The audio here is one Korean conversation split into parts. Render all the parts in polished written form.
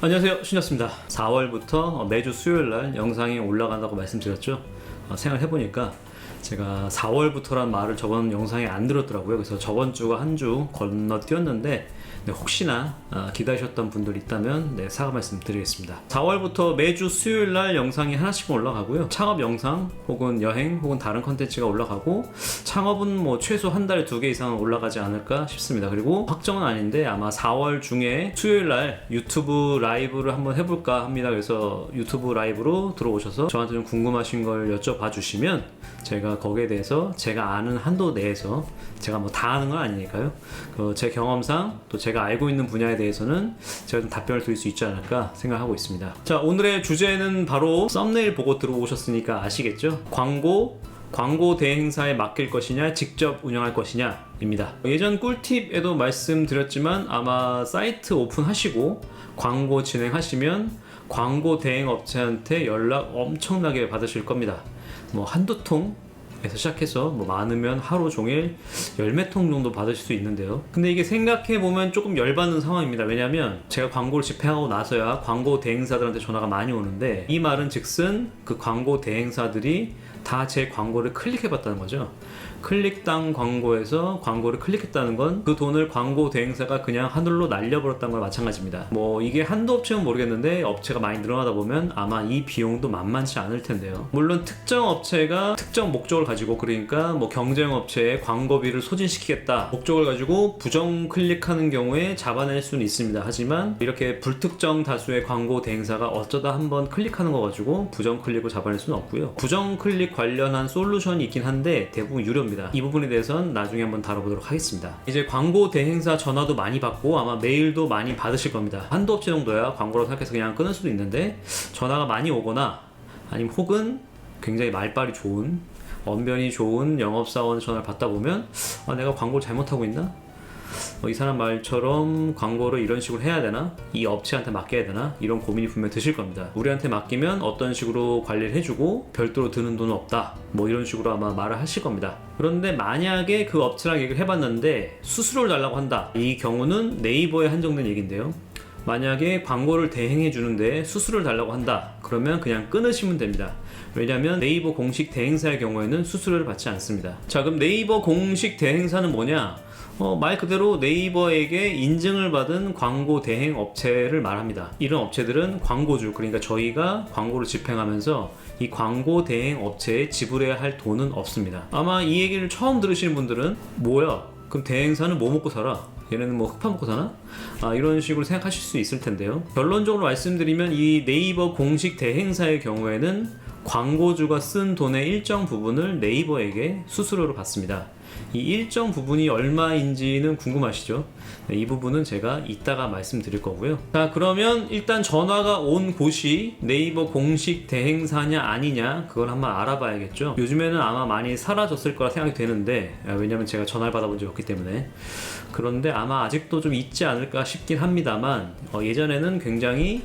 안녕하세요, 신였습니다. 4월부터 매주 수요일날 영상이 올라간다고 말씀드렸죠. 생각해보니까 제가 4월부터란 말을 저번 영상에 안 들었더라고요. 그래서 저번 주가 한 주 건너뛰었는데 혹시나 기다리셨던 분들 있다면 사과 말씀 드리겠습니다. 4월부터 매주 수요일날 영상이 하나씩 올라가고요. 창업 영상 혹은 여행 혹은 다른 컨텐츠가 올라가고, 창업은 뭐 최소 한 달에 2개 이상은 올라가지 않을까 싶습니다. 그리고 확정은 아닌데 아마 4월 중에 수요일날 유튜브 라이브를 한번 해볼까 합니다. 그래서 유튜브 라이브로 들어오셔서 저한테 좀 궁금하신 걸 여쭤봐 주시면 제가 거기에 대해서 제가 아는 한도 내에서, 제가 뭐 다 아는 건 아니니까요, 제 경험상 또 제가 알고 있는 분야에 대해서는 제가 좀 답변을 드릴 수 있지 않을까 생각하고 있습니다. 자, 오늘의 주제는 바로 썸네일 보고 들어오셨으니까 아시겠죠? 광고 대행사에 맡길 것이냐 직접 운영할 것이냐 입니다. 예전 꿀팁에도 말씀드렸지만 아마 사이트 오픈하시고 광고 진행하시면 광고 대행 업체한테 연락 엄청나게 받으실 겁니다. 뭐 한두 통에서 시작해서 뭐 많으면 하루 종일 열 몇 통 정도 받으실 수 있는데요. 근데 이게 생각해보면 조금 열받는 상황입니다. 왜냐면 제가 광고를 집행하고 나서야 광고 대행사들한테 전화가 많이 오는데, 이 말은 즉슨 그 광고 대행사들이 다 제 광고를 클릭해봤다는 거죠. 클릭당 광고에서 광고를 클릭했다는 건 그 돈을 광고 대행사가 그냥 하늘로 날려버렸다는 걸 마찬가지입니다. 뭐 이게 한두 업체는 모르겠는데 업체가 많이 늘어나다 보면 아마 이 비용도 만만치 않을 텐데요. 물론 특정 업체가 특정 목적을 가지고, 그러니까 뭐 경쟁 업체에 광고비를 소진시키겠다 목적을 가지고 부정 클릭하는 경우에 잡아낼 수는 있습니다. 하지만 이렇게 불특정 다수의 광고 대행사가 어쩌다 한번 클릭하는 거 가지고 부정 클릭을 잡아낼 수는 없고요. 부정 클릭 관련한 솔루션이 있긴 한데 대부분 유료입니다. 이 부분에 대해서는 나중에 한번 다뤄보도록 하겠습니다. 이제 광고 대행사 전화도 많이 받고 아마 메일도 많이 받으실 겁니다. 한두 업체 정도야 광고라고 생각해서 그냥 끊을 수도 있는데, 전화가 많이 오거나 아니면 혹은 굉장히 말빨이 좋은, 언변이 좋은 영업사원 전화를 받다 보면 내가 광고를 잘못하고 있나? 이 사람 말처럼 광고를 이런 식으로 해야 되나? 이 업체한테 맡겨야 되나? 이런 고민이 분명 드실 겁니다. 우리한테 맡기면 어떤 식으로 관리를 해주고 별도로 드는 돈은 없다, 뭐 이런 식으로 아마 말을 하실 겁니다. 그런데 만약에 그 업체랑 얘기를 해봤는데 수수료를 달라고 한다, 이 경우는 네이버에 한정된 얘기인데요. 만약에 광고를 대행해 주는데 수수료를 달라고 한다, 그러면 그냥 끊으시면 됩니다. 왜냐하면 네이버 공식 대행사의 경우에는 수수료를 받지 않습니다. 자, 그럼 네이버 공식 대행사는 뭐냐? 말 그대로 네이버에게 인증을 받은 광고 대행 업체를 말합니다. 이런 업체들은 광고주, 그러니까 저희가 광고를 집행하면서 이 광고 대행 업체에 지불해야 할 돈은 없습니다. 아마 이 얘기를 처음 들으시는 분들은 뭐야? 그럼 대행사는 뭐 먹고 살아? 얘네는 뭐 흑파 먹고 사나? 이런 식으로 생각하실 수 있을 텐데요. 결론적으로 말씀드리면 이 네이버 공식 대행사의 경우에는 광고주가 쓴 돈의 일정 부분을 네이버에게 수수료로 받습니다. 이 일정 부분이 얼마인지는 궁금하시죠? 이 부분은 제가 이따가 말씀드릴 거고요. 자, 그러면 일단 전화가 온 곳이 네이버 공식 대행사냐 아니냐, 그걸 한번 알아봐야겠죠. 요즘에는 아마 많이 사라졌을 거라 생각이 되는데, 왜냐면 제가 전화를 받아본 적이 없기 때문에. 그런데 아마 아직도 좀 있지 않을까 싶긴 합니다만, 예전에는 굉장히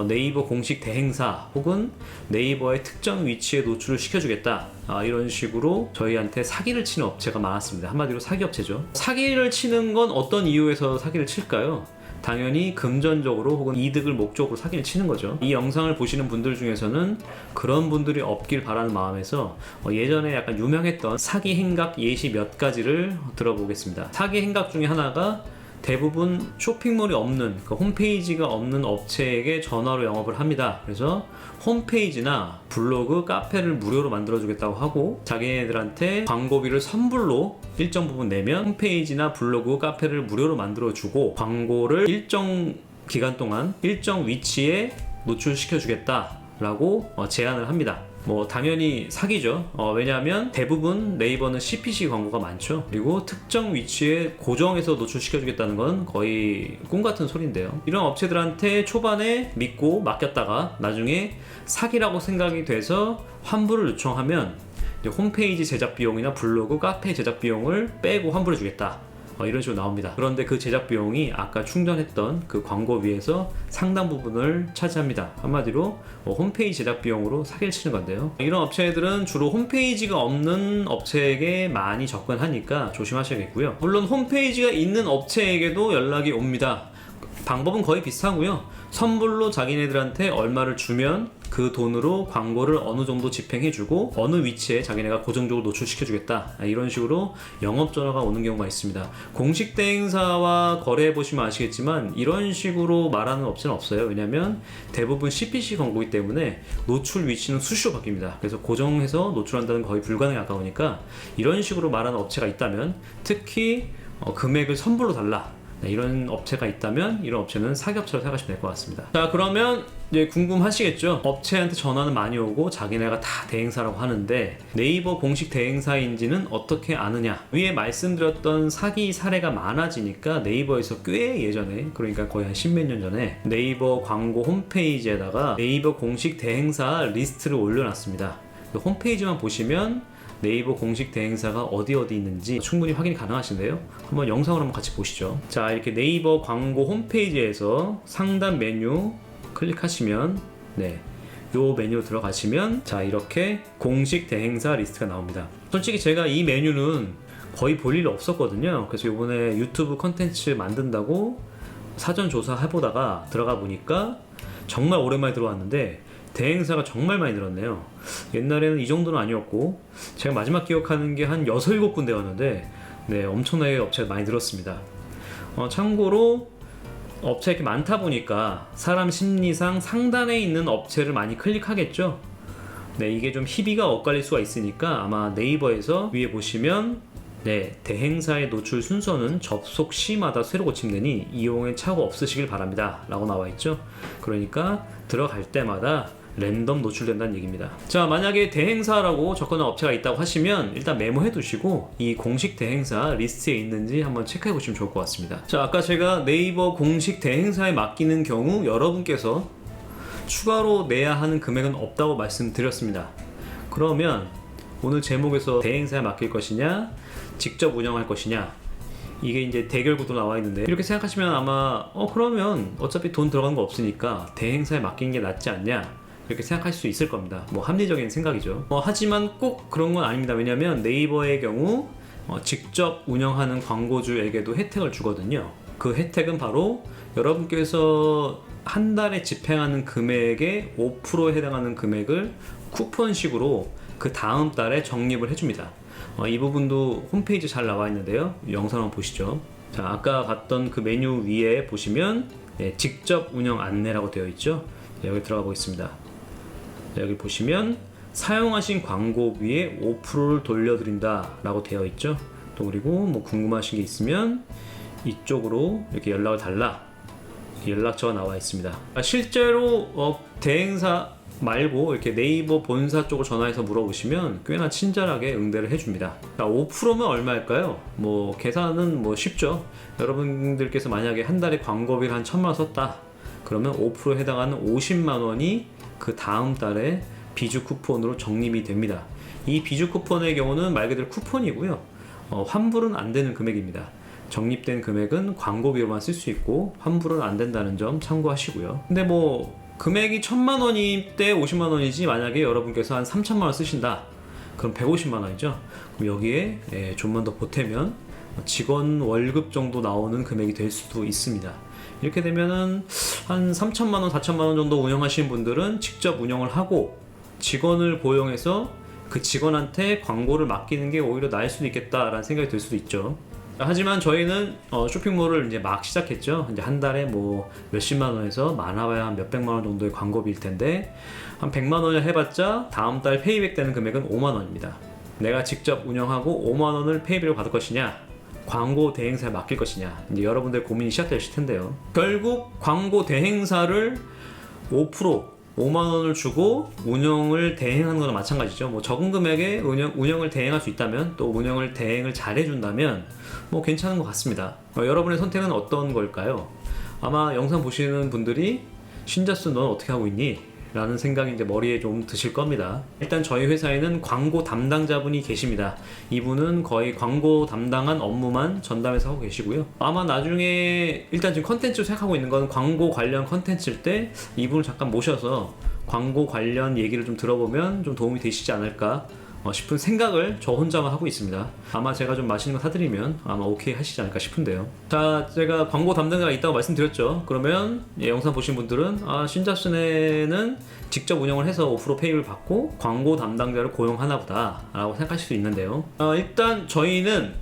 네이버 공식 대행사 혹은 네이버의 특정 위치에 노출을 시켜주겠다, 이런 식으로 저희한테 사기를 치는 업체가 많았습니다. 한마디로 사기 업체죠. 사기를 치는 건 어떤 이유에서 사기를 칠까요? 당연히 금전적으로 혹은 이득을 목적으로 사기를 치는 거죠. 이 영상을 보시는 분들 중에서는 그런 분들이 없길 바라는 마음에서 예전에 약간 유명했던 사기 행각 예시 몇 가지를 들어보겠습니다. 사기 행각 중에 하나가 대부분 쇼핑몰이 없는, 홈페이지가 없는 업체에게 전화로 영업을 합니다. 그래서 홈페이지나 블로그, 카페를 무료로 만들어주겠다고 하고 자기네들한테 광고비를 선불로 일정 부분 내면 홈페이지나 블로그, 카페를 무료로 만들어주고 광고를 일정 기간 동안 일정 위치에 노출시켜주겠다라고 제안을 합니다. 뭐 당연히 사기죠. 왜냐하면 대부분 네이버는 CPC 광고가 많죠. 그리고 특정 위치에 고정해서 노출시켜주겠다는 건 거의 꿈같은 소리인데요. 이런 업체들한테 초반에 믿고 맡겼다가 나중에 사기라고 생각이 돼서 환불을 요청하면 홈페이지 제작 비용이나 블로그, 카페 제작 비용을 빼고 환불해 주겠다, 이런 식으로 나옵니다. 그런데 그 제작 비용이 아까 충전했던 그 광고비에서 상당 부분을 차지합니다. 한마디로 홈페이지 제작 비용으로 사기를 치는 건데요. 이런 업체들은 주로 홈페이지가 없는 업체에게 많이 접근하니까 조심하셔야겠고요. 물론 홈페이지가 있는 업체에게도 연락이 옵니다. 방법은 거의 비슷하고요. 선불로 자기네들한테 얼마를 주면 그 돈으로 광고를 어느 정도 집행해주고 어느 위치에 자기네가 고정적으로 노출시켜주겠다, 이런 식으로 영업전화가 오는 경우가 있습니다. 공식 대행사와 거래해보시면 아시겠지만 이런 식으로 말하는 업체는 없어요. 왜냐면 대부분 CPC 광고이기 때문에 노출 위치는 수시로 바뀝니다. 그래서 고정해서 노출한다는 거의 불가능에 가까우니까 이런 식으로 말하는 업체가 있다면, 특히 금액을 선불로 달라, 이런 업체가 있다면 이런 업체는 사기업체로 생각하시면 될 것 같습니다. 자, 그러면 이제 궁금하시겠죠? 업체한테 전화는 많이 오고 자기네가 다 대행사라고 하는데 네이버 공식 대행사인지는 어떻게 아느냐? 위에 말씀드렸던 사기 사례가 많아지니까 네이버에서 꽤 예전에, 그러니까 거의 한 십몇 년 전에 네이버 광고 홈페이지에다가 네이버 공식 대행사 리스트를 올려놨습니다. 그 홈페이지만 보시면 네이버 공식 대행사가 어디 있는지 충분히 확인이 가능하신데요. 한번 영상을 한번 같이 보시죠. 자, 이렇게 네이버 광고 홈페이지에서 상단 메뉴 클릭하시면 요 메뉴 들어가시면 자, 이렇게 공식 대행사 리스트가 나옵니다. 솔직히 제가 이 메뉴는 거의 볼 일이 없었거든요. 그래서 이번에 유튜브 컨텐츠 만든다고 사전 조사 해보다가 들어가 보니까 정말 오랜만에 들어왔는데 대행사가 정말 많이 늘었네요. 옛날에는 이 정도는 아니었고 제가 마지막 기억하는 게 한 6, 7군데였는데 엄청나게 업체가 많이 늘었습니다. 참고로 업체가 이렇게 많다 보니까 사람 심리상 상단에 있는 업체를 많이 클릭하겠죠. 이게 좀 희비가 엇갈릴 수가 있으니까 아마 네이버에서 위에 보시면 대행사의 노출 순서는 접속 시마다 새로 고침되니 이용에 착오 없으시길 바랍니다 라고 나와 있죠. 그러니까 들어갈 때마다 랜덤 노출된다는 얘기입니다. 자, 만약에 대행사라고 접근한 업체가 있다고 하시면 일단 메모해 두시고 이 공식 대행사 리스트에 있는지 한번 체크해 보시면 좋을 것 같습니다. 자, 아까 제가 네이버 공식 대행사에 맡기는 경우 여러분께서 추가로 내야 하는 금액은 없다고 말씀드렸습니다. 그러면 오늘 제목에서 대행사에 맡길 것이냐 직접 운영할 것이냐, 이게 이제 대결 구도 나와 있는데, 이렇게 생각하시면 아마 그러면 어차피 돈 들어간 거 없으니까 대행사에 맡기는 게 낫지 않냐, 이렇게 생각할 수 있을 겁니다. 합리적인 생각이죠. 하지만 꼭 그런 건 아닙니다. 왜냐면 네이버의 경우 직접 운영하는 광고주에게도 혜택을 주거든요. 그 혜택은 바로 여러분께서 한 달에 집행하는 금액의 5%에 해당하는 금액을 쿠폰식으로 그 다음 달에 적립을 해줍니다. 이 부분도 홈페이지 잘 나와 있는데요. 영상 한번 보시죠. 자, 아까 봤던 그 메뉴 위에 보시면 직접 운영 안내라고 되어 있죠. 여기 들어가 보겠습니다. 여기 보시면 사용하신 광고비에 5%를 돌려드린다 라고 되어 있죠. 또 그리고 궁금하신 게 있으면 이쪽으로 이렇게 연락을 달라, 연락처가 나와 있습니다. 실제로 대행사 말고 이렇게 네이버 본사 쪽으로 전화해서 물어보시면 꽤나 친절하게 응대를 해줍니다. 자, 5%면 얼마일까요? 계산은 쉽죠. 여러분들께서 만약에 한 달에 광고비를 한 1,000만 원 썼다 그러면 5%에 해당하는 50만 원이 그 다음 달에 비주 쿠폰으로 적립이 됩니다. 이 비주 쿠폰의 경우는 말 그대로 쿠폰이고요. 환불은 안 되는 금액입니다. 적립된 금액은 광고비로만 쓸 수 있고 환불은 안 된다는 점 참고하시고요. 근데 금액이 1,000만 원일 때 50만 원이지, 만약에 여러분께서 한 3,000만 원 쓰신다 그럼 150만 원이죠. 그럼 여기에 좀만 더 보태면 직원 월급 정도 나오는 금액이 될 수도 있습니다. 이렇게 되면은 한 3,000만 원, 4,000만 원 정도 운영하시는 분들은 직접 운영을 하고 직원을 고용해서 그 직원한테 광고를 맡기는 게 오히려 나을 수도 있겠다라는 생각이 들 수도 있죠. 하지만 저희는 쇼핑몰을 이제 막 시작했죠. 이제 한 달에 몇십만 원에서 많아봐야 한 몇백만 원 정도의 광고비일 텐데, 한 100만 원을 해봤자 다음 달 페이백 되는 금액은 5만 원입니다. 내가 직접 운영하고 5만 원을 페이백으로 받을 것이냐, 광고 대행사에 맡길 것이냐, 이제 여러분들 고민이 시작되실 텐데요. 결국 광고 대행사를 5만 원을 주고 운영을 대행하는 거나 마찬가지죠. 적은 금액에 운영을 대행할 수 있다면, 또 운영을 대행을 잘 해준다면 괜찮은 것 같습니다. 여러분의 선택은 어떤 걸까요? 아마 영상 보시는 분들이 신자수 넌 어떻게 하고 있니? 라는 생각이 이제 머리에 좀 드실 겁니다. 일단 저희 회사에는 광고 담당자분이 계십니다. 이분은 거의 광고 담당한 업무만 전담해서 하고 계시고요. 아마 나중에 일단 지금 컨텐츠로 생각하고 있는 건 광고 관련 컨텐츠일 때 이분을 잠깐 모셔서 광고 관련 얘기를 좀 들어보면 좀 도움이 되시지 않을까 싶은 생각을 저 혼자만 하고 있습니다. 아마 제가 좀 맛있는 거 사드리면 아마 오케이 하시지 않을까 싶은데요. 자, 제가 광고 담당자가 있다고 말씀드렸죠. 그러면 영상 보신 분들은 신잡스네는 직접 운영을 해서 5% 페이를 받고 광고 담당자를 고용하나 보다 라고 생각하실 수 있는데요. 일단 저희는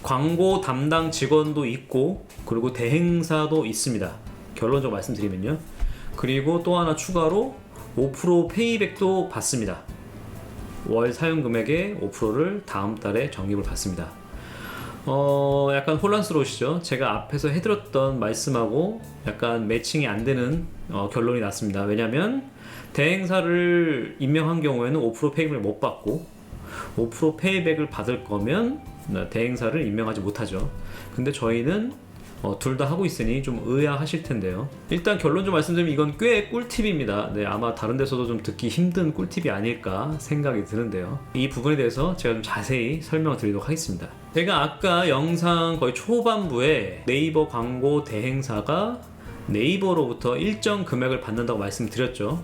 광고 담당 직원도 있고 그리고 대행사도 있습니다. 결론적으로 말씀드리면요. 그리고 또 하나 추가로 5% 페이백도 받습니다. 월 사용 금액의 5%를 다음 달에 적립을 받습니다. 약간 혼란스러우시죠? 제가 앞에서 해드렸던 말씀하고 약간 매칭이 안 되는 결론이 났습니다. 왜냐면 대행사를 임명한 경우에는 5% 페이백을 못 받고 5% 페이백을 받을 거면 대행사를 임명하지 못하죠. 근데 저희는 둘 다 하고 있으니 좀 의아하실 텐데요. 일단 결론 좀 말씀드리면 이건 꽤 꿀팁입니다. 네, 아마 다른 데서도 좀 듣기 힘든 꿀팁이 아닐까 생각이 드는데요. 이 부분에 대해서 제가 좀 자세히 설명을 드리도록 하겠습니다. 제가 아까 영상 거의 초반부에 네이버 광고 대행사가 네이버로부터 일정 금액을 받는다고 말씀드렸죠.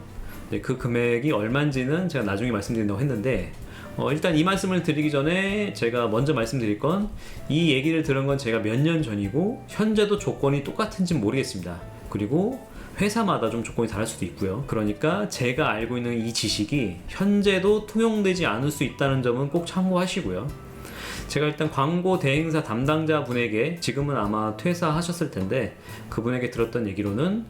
네, 그 금액이 얼마인지는 제가 나중에 말씀드린다고 했는데 일단 이 말씀을 드리기 전에 제가 먼저 말씀드릴 건 이 얘기를 들은 건 제가 몇 년 전이고 현재도 조건이 똑같은지 모르겠습니다. 그리고 회사마다 좀 조건이 다를 수도 있고요. 그러니까 제가 알고 있는 이 지식이 현재도 통용되지 않을 수 있다는 점은 꼭 참고하시고요. 제가 일단 광고 대행사 담당자 분에게 지금은 아마 퇴사하셨을 텐데 그분에게 들었던 얘기로는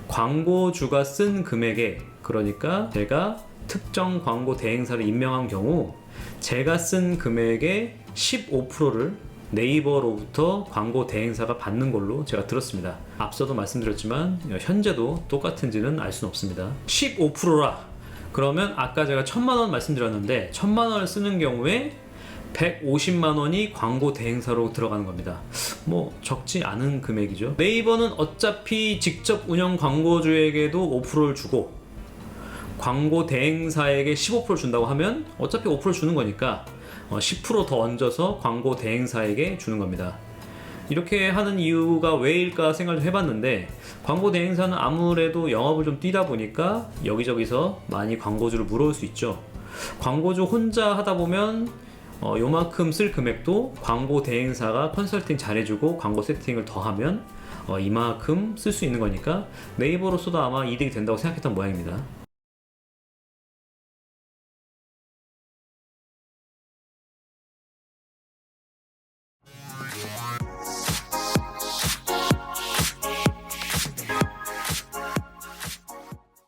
광고주가 쓴 금액에, 그러니까 제가 특정 광고 대행사를 임명한 경우 제가 쓴 금액의 15%를 네이버로부터 광고 대행사가 받는 걸로 제가 들었습니다. 앞서도 말씀드렸지만 현재도 똑같은지는 알 수는 없습니다. 15%라 그러면 아까 제가 1,000만 원 말씀드렸는데 1,000만 원을 쓰는 경우에 150만 원이 광고 대행사로 들어가는 겁니다. 뭐 적지 않은 금액이죠. 네이버는 어차피 직접 운영 광고주에게도 5%를 주고 광고 대행사에게 15% 준다고 하면 어차피 5% 주는 거니까 10% 더 얹어서 광고 대행사에게 주는 겁니다. 이렇게 하는 이유가 왜일까 생각을 좀 해봤는데 광고 대행사는 아무래도 영업을 좀 뛰다 보니까 여기저기서 많이 광고주를 물어올 수 있죠. 광고주 혼자 하다 보면 요만큼 쓸 금액도 광고 대행사가 컨설팅 잘해주고 광고 세팅을 더하면 이만큼 쓸 수 있는 거니까 네이버로서도 아마 이득이 된다고 생각했던 모양입니다.